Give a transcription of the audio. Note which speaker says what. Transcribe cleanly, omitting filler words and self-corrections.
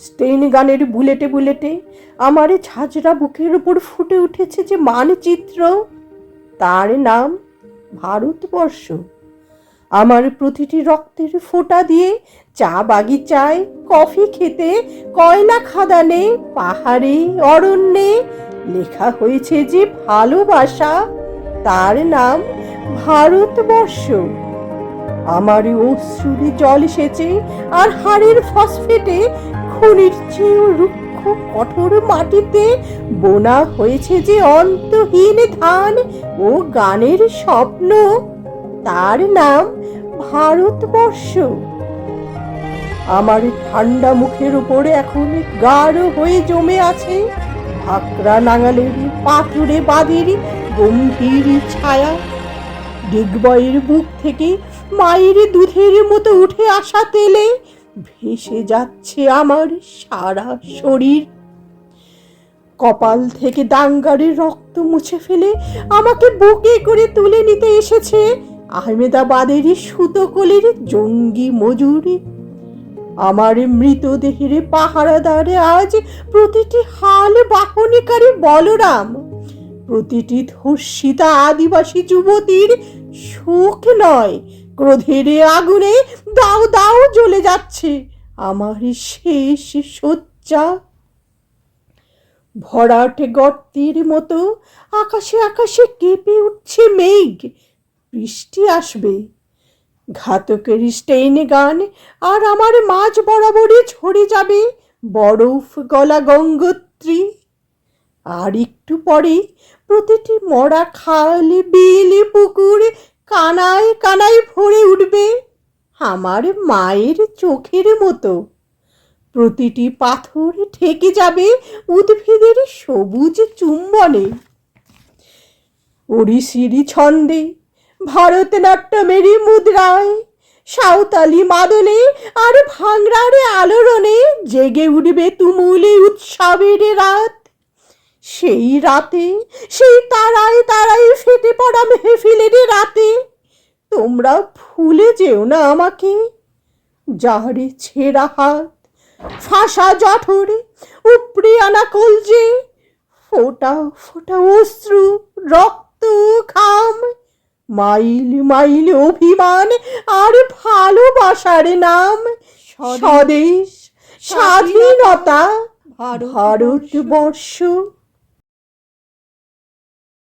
Speaker 1: Steyn গানের বুলেটে বুলেটে আমার ঝাঁঝরা বুকের উপর ফুটে উঠেছে যে মানচিত্র, তার নাম ভারতবর্ষ। আমার প্রতিটি রক্তের ফোঁটা দিয়ে চা বাগিচায়, কফি খেতে, কয়লা খাদানে, পাহাড়ে, অরণ্যে লেখা হয়েছে যে ভালোবাসা, তার নাম ভারতবর্ষ। আমার অশ্রুরে জল সেচে আর হাড়ের ফসফেটে খনির চেয়েও রুক্ষ কঠোর মাটিতে বোনা হয়েছে যে অন্তহীন ধান ও গানের স্বপ্ন, তার নাম ভারতবর্ষ। আমার ঠান্ডা মুখের উপরে এখন গাঢ় হয়ে জমে আছে ভাকরা নাঙালের পাথুরে বাঁধের গম্ভীর ছায়া। ডিগবয়ের বুক থেকে মায়ের দুধের মতো উঠে আসা তেলে ভেসে যাচ্ছে আমার সারা শরীর। কপাল থেকে দাঙ্গারের রক্ত মুছে ফেলে আমাকে বুকে করে তুলে নিতে এসেছে আহমেদাবাদের সুতোকলির জঙ্গি মজুরি। আমার মৃতদেহের পাহারাদারে আজ প্রতিটি হাল বাহনকারী বলরাম, প্রতিটি ধর্ষিতা আদিবাসী যুবতীর সুখ নয়, ক্রোধের আগুনে দাও দাও জ্বলে যাচ্ছে আমার শেষ শয্যা। ভরাট গর্তের মতো আকাশে আকাশে কেঁপে উঠছে মেঘ, বৃষ্টি আসবে। ঘাতকের স্টেইন গান আর আমার মাঝ বরাবরে ঝরে যাবে বরফ গলা গঙ্গোত্রী। আর একটু পরে প্রতিটি মরা খাল, বিল, পুকুর কানায় কানায় ভরে উঠবে আমার মায়ের চোখের মতো। প্রতিটি পাথর ঠেকে যাবে উদ্ভিদের সবুজ চুম্বনে। ওড়িশির ছন্দে, ভারতনাট্যমের মুদ্রায়, সাঁওতালি মাদলে আর ভাংড়ার আলোড়নে জেগে উঠবে তুমুলে উৎসবের রাত। সেই রাতে, সেই তারায় তারায় ফেটে পড়া মেহফিলের রাতে তোমরা ভুলে যেও না আমাকে। যাহারে ছেঁড়া হাত, ফাঁসা জঠর, উপড়ে আনা কলজে, ফোঁটা ফোঁটা অশ্রু, রক্ত, ঘাম, মাইল মাইল অভিমান আর ভালোবাসার নাম স্বদেশ, স্বাধীনতা, ভারতবর্ষ।